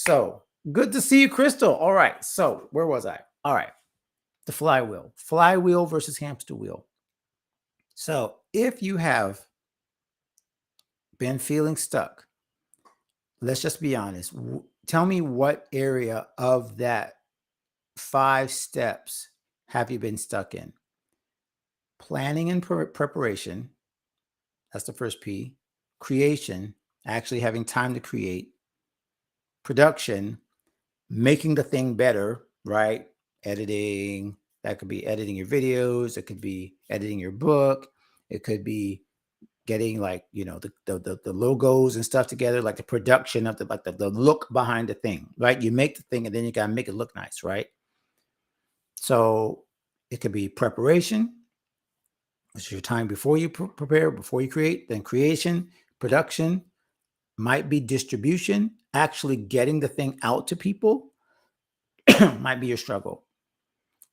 So good to see you, Crystal. All right. So where was I? All right. The flywheel versus hamster wheel. So if you have been feeling stuck, let's just be honest. Tell me what area of that 5 steps have you been stuck in? Planning and preparation. That's the first P. Creation, actually having time to create. Production, making the thing better, right? Editing, that could be editing your videos, it could be editing your book, it could be getting the logos and stuff together, like the production of the look behind the thing, right? You make the thing and then you got to make it look nice, right? So it could be preparation, which is your time before you prepare, before you create, then creation, production, might be distribution, actually getting the thing out to people might be your struggle.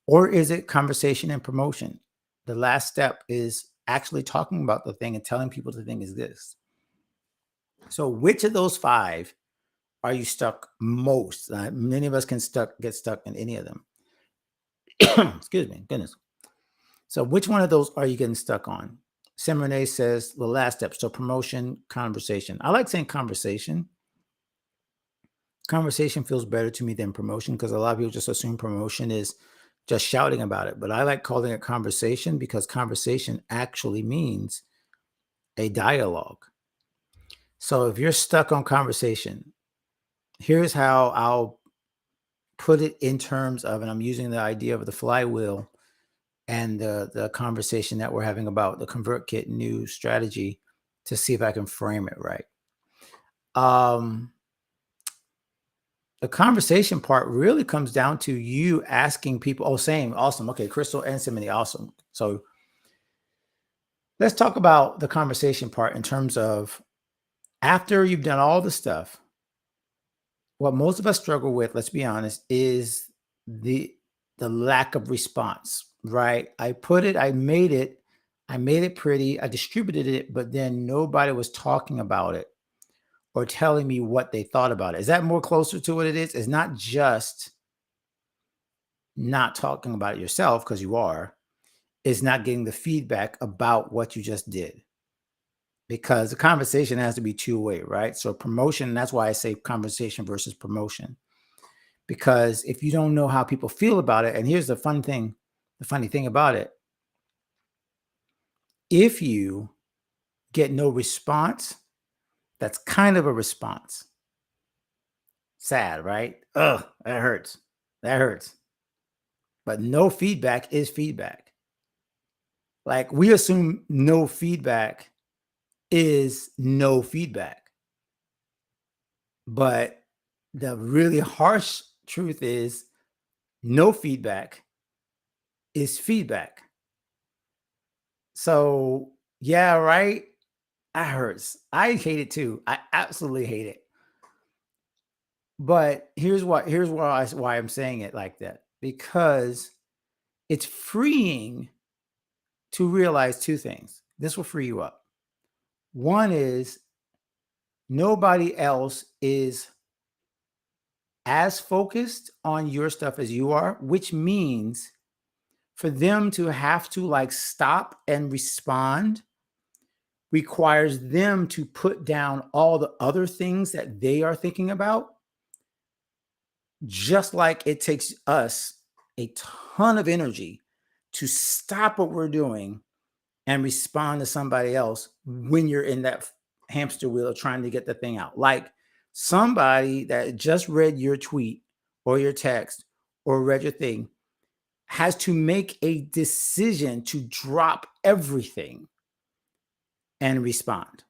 Or is it conversation and promotion? The last step is actually talking about the thing and telling people the thing exists. So which of those 5 are you stuck most? Many of us can get stuck in any of them. Excuse me, goodness. So which one of those are you getting stuck on? Sam Renee says the last step. So promotion, conversation. I like saying conversation. Conversation feels better to me than promotion because a lot of people just assume promotion is just shouting about it. But I like calling it conversation because conversation actually means a dialogue. So if you're stuck on conversation, here's how I'll put it in terms of, and I'm using the idea of the flywheel and the conversation that we're having about the ConvertKit new strategy to see if I can frame it right. The conversation part really comes down to you asking people, oh, same, awesome. Okay, Crystal and Simony, awesome. So let's talk about the conversation part in terms of after you've done all the stuff, what most of us struggle with, let's be honest, is the lack of response, right? I made it pretty, I distributed it, but then nobody was talking about it or telling me what they thought about it. Is that more closer to what it is? It's not just not talking about it yourself, because you are, is not getting the feedback about what you just did. Because the conversation has to be two-way, right? So promotion, that's why I say conversation versus promotion. Because if you don't know how people feel about it, and here's the funny thing about it, if you get no response, that's kind of a response. Sad, right? Ugh, that hurts. That hurts. But no feedback is feedback. Like we assume no feedback is no feedback. But the really harsh truth is no feedback is feedback. So yeah, right? That hurts. I hate it too. I absolutely hate it. But here's why I'm saying it like that. Because it's freeing to realize 2 things. This will free you up. One is nobody else is as focused on your stuff as you are, which means for them to have to like stop and respond requires them to put down all the other things that they are thinking about. Just like it takes us a ton of energy to stop what we're doing and respond to somebody else when you're in that hamster wheel trying to get the thing out. Like somebody that just read your tweet or your text or read your thing has to make a decision to drop everything and respond.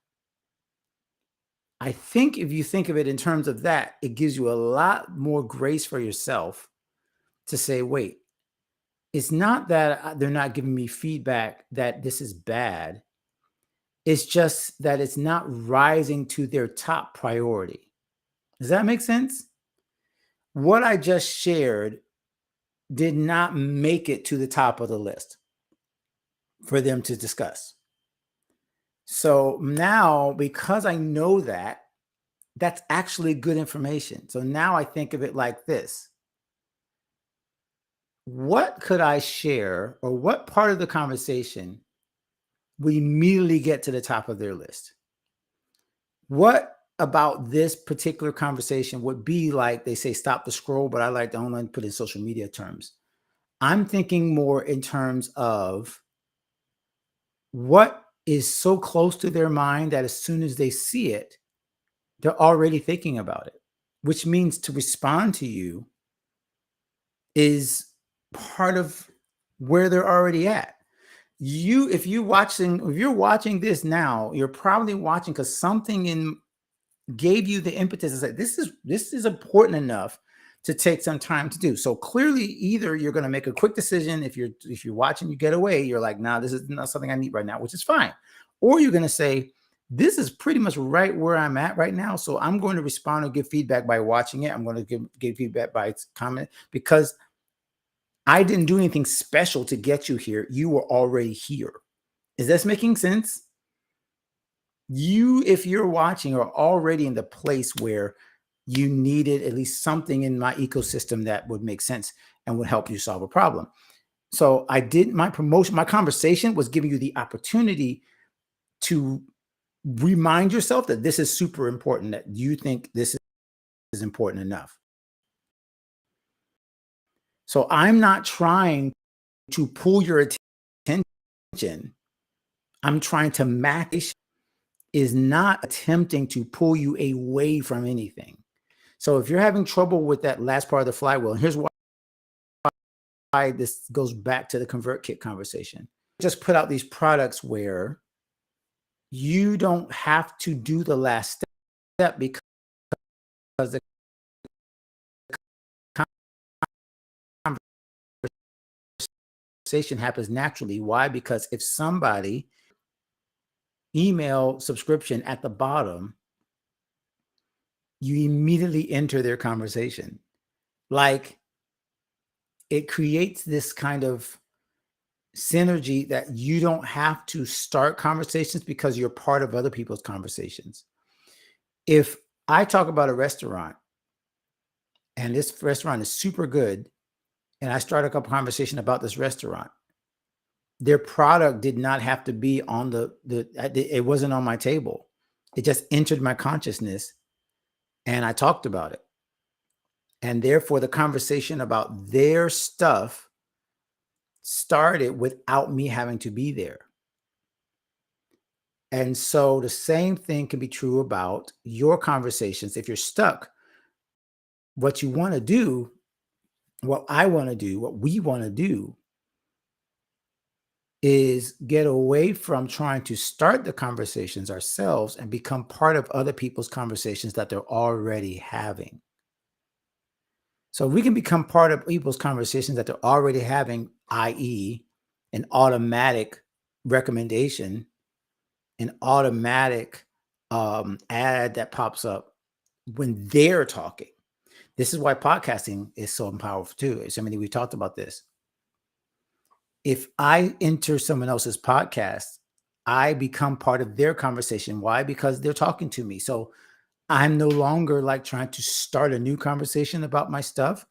I think if you think of it in terms of that, it gives you a lot more grace for yourself to say, wait, it's not that they're not giving me feedback that this is bad. It's just that it's not rising to their top priority. Does that make sense? What I just shared did not make it to the top of the list for them to discuss. So now, because I know that, That's actually good information. So now I think of it like this. What could I share, or what part of the conversation would immediately get to the top of their list? What about this particular conversation would be like, they say stop the scroll, but I like to only put in social media terms. I'm thinking more in terms of what is so close to their mind that as soon as they see it, they're already thinking about it, which means to respond to you is part of where they're already at. If you're watching this now, you're probably watching because something in gave you the impetus to say this is important enough to take some time to do. So clearly, either you're going to make a quick decision. If you're watching you get away, you're like, nah, this is not something I need right now, which is fine. Or you're going to say, this is pretty much right where I'm at right now. So I'm going to respond or give feedback by watching it. I'm going to give feedback by comment because I didn't do anything special to get you here. You were already here. Is this making sense? If you're watching, are already in the place where you needed at least something in my ecosystem that would make sense and would help you solve a problem. So I did my promotion, my conversation was giving you the opportunity to remind yourself that this is super important, that you think this is important enough. So I'm not trying to pull your attention. I'm trying to match, is not attempting to pull you away from anything. So if you're having trouble with that last part of the flywheel, and here's why this goes back to the ConvertKit conversation. Just put out these products where you don't have to do the last step because the conversation happens naturally. Why? Because if somebody email subscription at the bottom, you immediately enter their conversation. Like, it creates this kind of synergy that you don't have to start conversations because you're part of other people's conversations. If I talk about a restaurant and this restaurant is super good, and I start a couple conversation about this restaurant, their product did not have to be on it wasn't on my table. It just entered my consciousness and I talked about it. And therefore the conversation about their stuff started without me having to be there. And so the same thing can be true about your conversations. If you're stuck, what you want to do, what I want to do, what we want to do is get away from trying to start the conversations ourselves and become part of other people's conversations that they're already having. So we can become part of people's conversations that they're already having, i.e., an automatic recommendation, an automatic ad that pops up when they're talking. This is why podcasting is so powerful too. So many, we talked about this. If I enter someone else's podcast, I become part of their conversation. Why? Because they're talking to me. So I'm no longer like trying to start a new conversation about my stuff.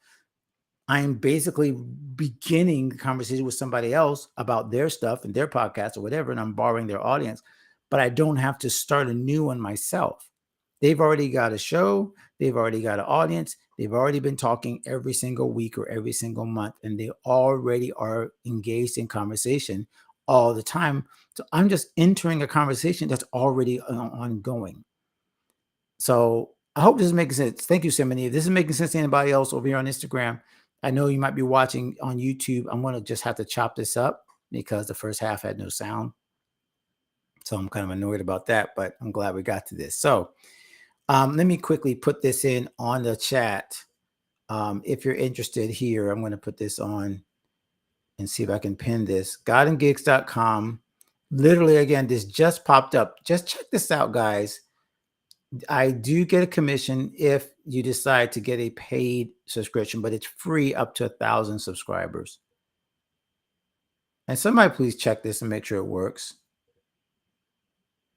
I am basically beginning the conversation with somebody else about their stuff and their podcast or whatever, and I'm borrowing their audience, but I don't have to start a new one myself. They've already got a show. They've already got an audience. They've already been talking every single week or every single month, and they already are engaged in conversation all the time. So I'm just entering a conversation that's already ongoing. So I hope this is making sense. Thank you, Simony. If this is making sense to anybody else over here on Instagram, I know you might be watching on YouTube. I'm going to just have to chop this up because the first half had no sound. So I'm kind of annoyed about that, but I'm glad we got to this. So let me quickly put this in on the chat. If you're interested here, I'm going to put this on and see if I can pin this. GodandGigs.com. Literally, again, this just popped up. Just check this out, guys. I do get a commission if you decide to get a paid subscription, but it's free up to 1,000 subscribers. And somebody please check this and make sure it works,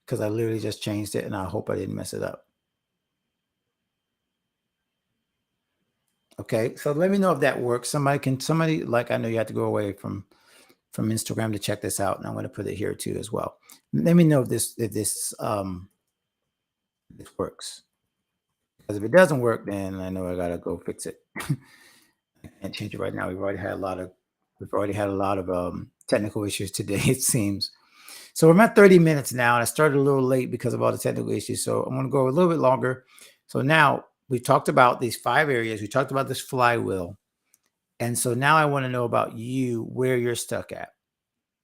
because I literally just changed it and I hope I didn't mess it up. Okay, so let me know if that works. Somebody like, I know you have to go away from Instagram to check this out, and I'm going to put it here too as well. Let me know if this works. Because if it doesn't work, then I know I gotta go fix it. I can't change it right now. We've already had a lot of technical issues today, it seems. So we're at 30 minutes now, and I started a little late because of all the technical issues. So I'm gonna go a little bit longer. So now we talked about these 5 areas. We talked about this flywheel. And so now I want to know about you, where you're stuck at.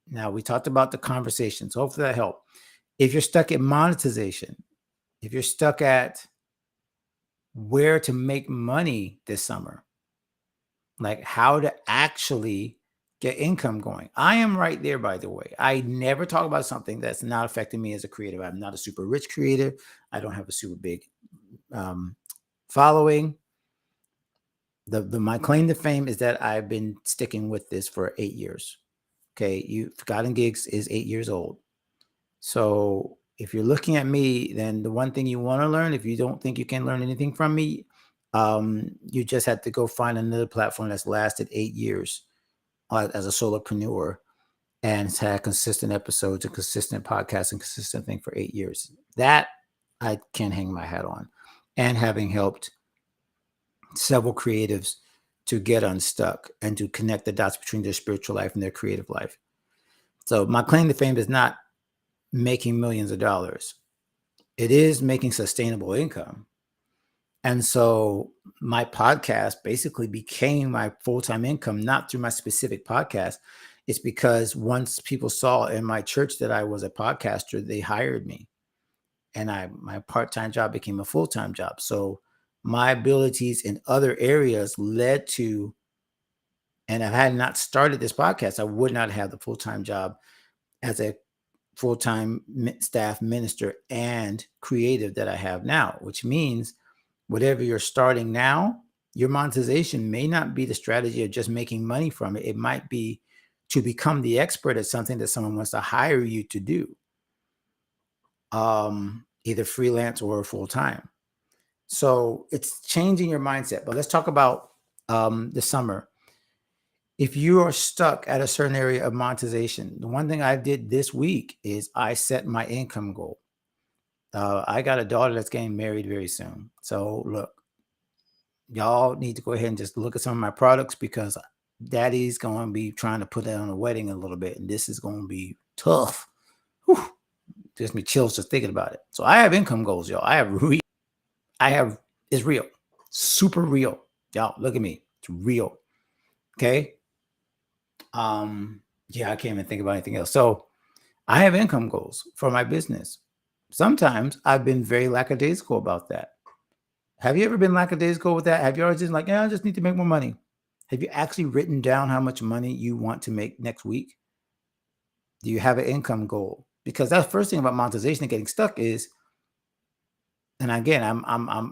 Now we talked about the conversations. Hopefully that helped. If you're stuck at monetization, if you're stuck at where to make money this summer, like how to actually get income going. I am right there, by the way. I never talk about something that's not affecting me as a creative. I'm not a super rich creative. I don't have a super big following. My claim to fame is that I've been sticking with this for 8 years. Okay, Forgotten Gigs is 8 years old. So if you're looking at me, then the one thing you want to learn, if you don't think you can learn anything from me, you just have to go find another platform that's lasted 8 years as a solopreneur and has had consistent episodes and consistent podcasts and consistent thing for 8 years. That I can hang my hat on. And having helped several creatives to get unstuck and to connect the dots between their spiritual life and their creative life. So my claim to fame is not making millions of dollars. It is making sustainable income. And so my podcast basically became my full-time income, not through my specific podcast. It's because once people saw in my church that I was a podcaster, they hired me. And my part-time job became a full-time job. So my abilities in other areas led to, and if I had not started this podcast, I would not have the full-time job as a full-time staff minister and creative that I have now, which means whatever you're starting now, your monetization may not be the strategy of just making money from it. It might be to become the expert at something that someone wants to hire you to do, either freelance or full-time. So it's changing your mindset. But let's talk about the summer. If you are stuck at a certain area of monetization, the one thing I did this week is I set my income goal. I got a daughter that's getting married very soon. So look, y'all need to go ahead and just look at some of my products because daddy's going to be trying to put that on a wedding a little bit. And this is going to be tough. Whew. Gives me chills just thinking about it. So I have income goals, y'all. It's real, super real. Y'all look at me. It's real. Okay. Yeah, I can't even think about anything else. So I have income goals for my business. Sometimes I've been very lackadaisical about that. Have you ever been lackadaisical with that? Have you always just like, yeah, I just need to make more money? Have you actually written down how much money you want to make next week? Do you have an income goal? Because that's the first thing about monetization and getting stuck is, and again,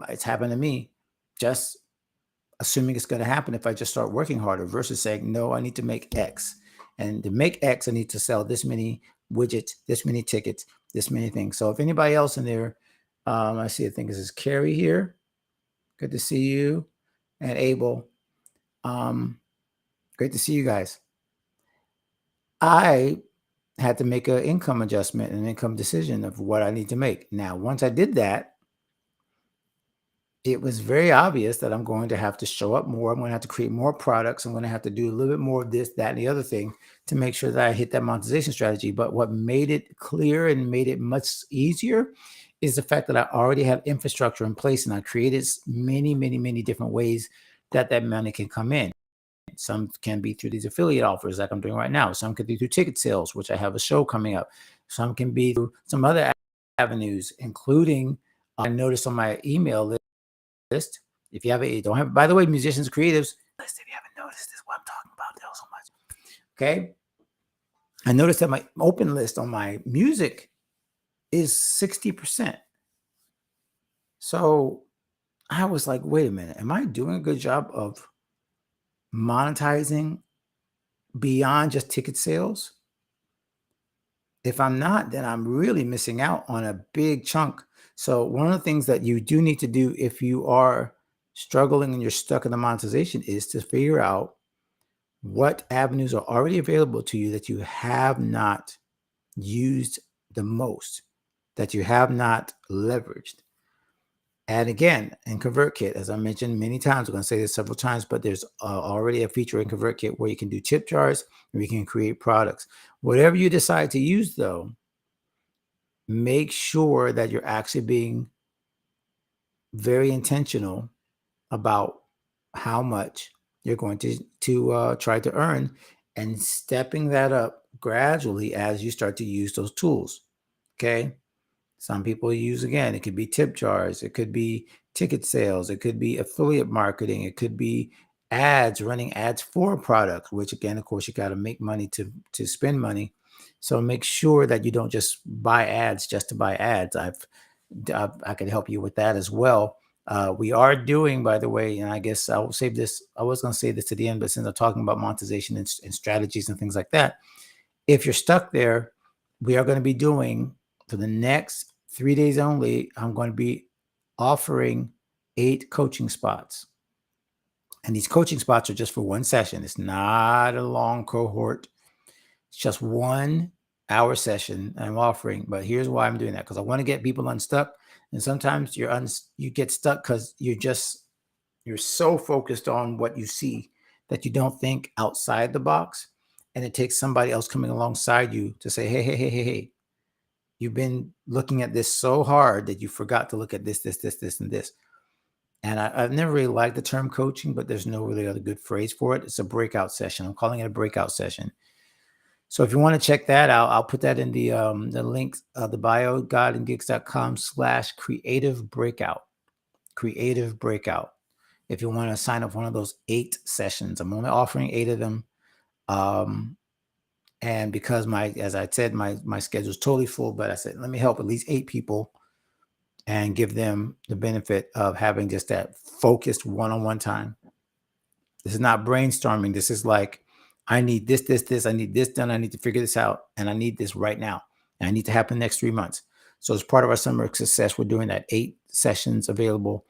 it's happened to me, just assuming it's going to happen if I just start working harder versus saying, no, I need to make X. And to make X, I need to sell this many widgets, this many tickets, this many things. So if anybody else in there, I see, I think this is Carrie here. Good to see you. And Abel. Great to see you guys. I had to make an income adjustment, an income decision of what I need to make. Now, once I did that, it was very obvious that I'm going to have to show up more. I'm going to have to create more products. I'm going to have to do a little bit more of this, that, and the other thing to make sure that I hit that monetization strategy. But what made it clear and made it much easier is the fact that I already have infrastructure in place and I created many, many, many different ways that money can come in. Some can be through these affiliate offers like I'm doing right now. Some can be through ticket sales, which I have a show coming up. Some can be through some other avenues, including I noticed on my email list. If you don't have, by the way, musicians, creatives, if you haven't noticed, this is what I'm talking about so much. Okay. I noticed that my open list on my music is 60%. So I was like, wait a minute, am I doing a good job of monetizing beyond just ticket sales? If I'm not, then I'm really missing out on a big chunk. So one of the things that you do need to do if you are struggling and you're stuck in the monetization is to figure out what avenues are already available to you that you have not used the most, that you have not leveraged. And again, in ConvertKit, as I mentioned many times, I'm going to say this several times, but there's already a feature in ConvertKit where you can do tip jars and you can create products. Whatever you decide to use, though, make sure that you're actually being very intentional about how much you're going to try to earn and stepping that up gradually as you start to use those tools. Okay. Some people use, again, it could be tip jars, it could be ticket sales, it could be affiliate marketing, it could be ads, running ads for products, which again, of course, you got to make money to spend money. So make sure that you don't just buy ads just to buy ads. I can help you with that as well. We are doing, by the way, and I guess I will save this. I was going to say this to the end, but since I'm talking about monetization and strategies and things like that, if you're stuck there, we are going to be doing for the next 3 days only, I'm going to be offering 8 coaching spots. And these coaching spots are just for one session. It's not a long cohort. It's just 1 hour session I'm offering. But here's why I'm doing that, because I want to get people unstuck. And sometimes you get stuck because you're so focused on what you see that you don't think outside the box. And it takes somebody else coming alongside you to say, hey, you've been looking at this so hard that you forgot to look at this, and this. And I've never really liked the term coaching, but there's no really other good phrase for it. It's a breakout session. I'm calling it a breakout session. So if you want to check that out, I'll put that in the link, the bio, godandgigs.com/creative breakout. Creative breakout. If you want to sign up for one of those 8 sessions, I'm only offering 8 of them. And because as I said, my schedule is totally full, but I said, let me help at least 8 people and give them the benefit of having just that focused one-on-one time. This is not brainstorming. This is like, I need this, I need this done. I need to figure this out. And I need this right now. And I need to happen next 3 months. So as part of our summer of success, we're doing that 8 sessions available.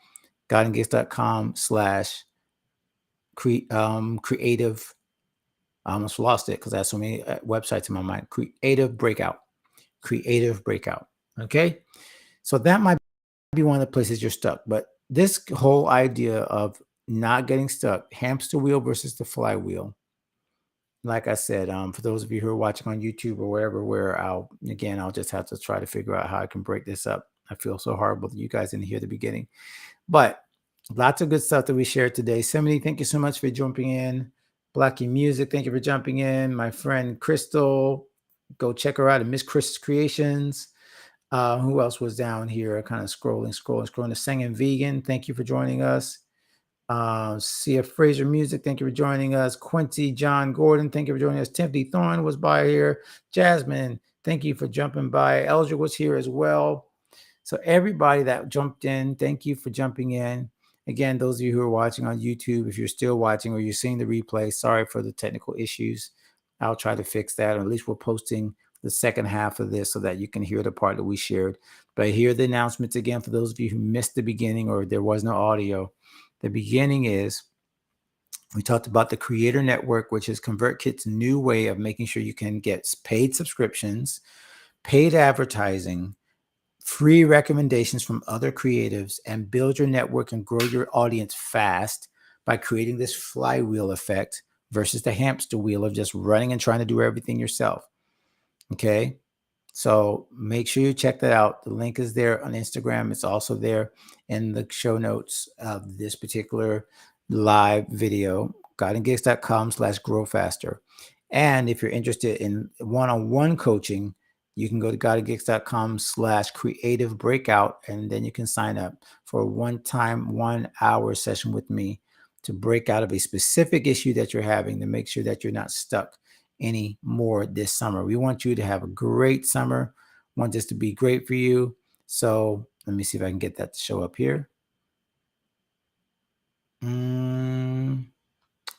godandgigs.com/creative. I almost lost it because I have so many websites in my mind. Creative breakout. Okay. So that might be one of the places you're stuck. But this whole idea of not getting stuck, hamster wheel versus the flywheel. Like I said, for those of you who are watching on YouTube or wherever, where I'll just have to try to figure out how I can break this up. I feel so horrible that you guys didn't hear the beginning. But lots of good stuff that we shared today. Semini, thank you so much for jumping in. Blackie Music, thank you for jumping in. My friend Crystal, go check her out at Miss Chris Creations. Who else was down here? Kind of scrolling. The Singing Vegan, thank you for joining us. Sia Fraser Music, thank you for joining us. Quincy John Gordon, thank you for joining us. Timothy Thorne was by here. Jasmine, thank you for jumping by. Elger was here as well. So everybody that jumped in, thank you for jumping in. Again, those of you who are watching on YouTube, if you're still watching or you're seeing the replay, sorry for the technical issues. I'll try to fix that, or at least we're posting the second half of this so that you can hear the part that we shared. But here are the announcements again for those of you who missed the beginning or there was no audio. The beginning is we talked about the Creator Network, which is ConvertKit's new way of making sure you can get paid subscriptions, paid advertising, free recommendations from other creatives, and build your network and grow your audience fast by creating this flywheel effect versus the hamster wheel of just running and trying to do everything yourself. Okay. So make sure you check that out. The link is there on Instagram. It's also there in the show notes of this particular live video, godandgigs.com/grow faster. And if you're interested in one-on-one coaching, you can go to godandgigs.com/creative breakout, and then you can sign up for a one-time 1 hour session with me to break out of a specific issue that you're having to make sure that you're not stuck anymore this summer. We want you to have a great summer. We want this to be great for you. So let me see if I can get that to show up here. Oh,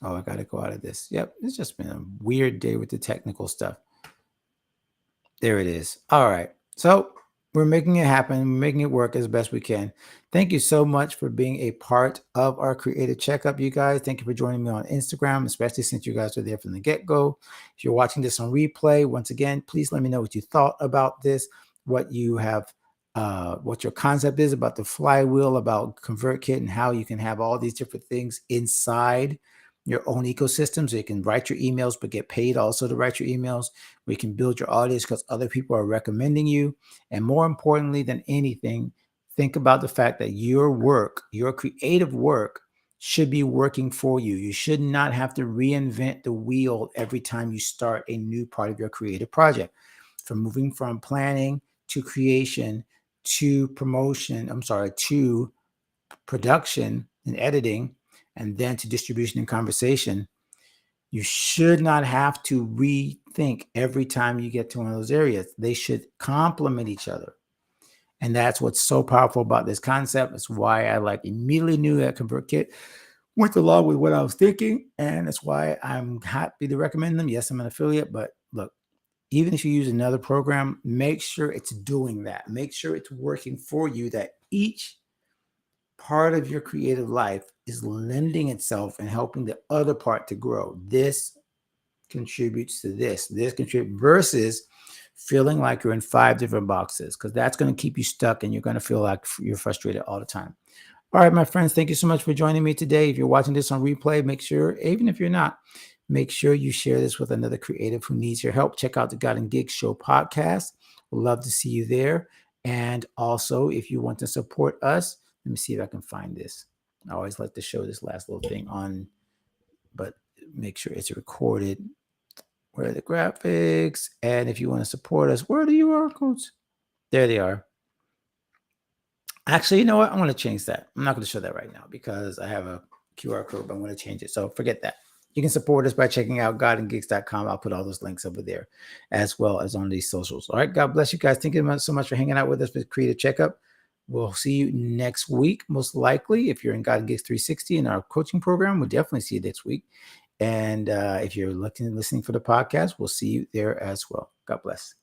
I got to go out of this. Yep. It's just been a weird day with the technical stuff. There it is. All right. So we're making it happen. We're making it work as best we can. Thank you so much for being a part of our creative checkup, you guys. Thank you for joining me on Instagram, especially since you guys are there from the get-go. If you're watching this on replay, once again, please let me know what you thought about this, what you have, what your concept is about the flywheel, about ConvertKit, and how you can have all these different things inside your own ecosystem, so you can write your emails but get paid also to write your emails. We can build your audience because other people are recommending you. And more importantly than anything, think about the fact that your work, your creative work, should be working for you. You should not have to reinvent the wheel every time you start a new part of your creative project. From moving from planning to creation to to production and editing, and then to distribution and conversation, you should not have to rethink every time you get to one of those areas. They should complement each other. And that's what's so powerful about this concept. It's why I immediately knew that ConvertKit went along with what I was thinking. And that's why I'm happy to recommend them. Yes, I'm an affiliate, but look, even if you use another program, make sure it's doing that. Make sure it's working for you, that each part of your creative life is lending itself and helping the other part to grow. This contributes to this. This contributes versus feeling like you're in 5 different boxes, because that's going to keep you stuck and you're going to feel like you're frustrated all the time. All right, my friends, thank you so much for joining me today. If you're watching this on replay, make sure, even if you're not, make sure you share this with another creative who needs your help. Check out the God and Gigs Show podcast. We'd love to see you there. And also, if you want to support us, let me see if I can find this. I always like to show this last little thing on, but make sure it's recorded. Where are the graphics? And if you want to support us, where are the URL codes? There they are. Actually, you know what? I'm going to change that. I'm not going to show that right now because I have a QR code, but I'm going to change it. So forget that. You can support us by checking out godandgigs.com. I'll put all those links over there as well as on these socials. All right. God bless you guys. Thank you so much for hanging out with us with Creative Checkup. We'll see you next week, most likely. If you're in God and Gigs 360 in our coaching program, we'll definitely see you next week. And if you're listening for the podcast, we'll see you there as well. God bless.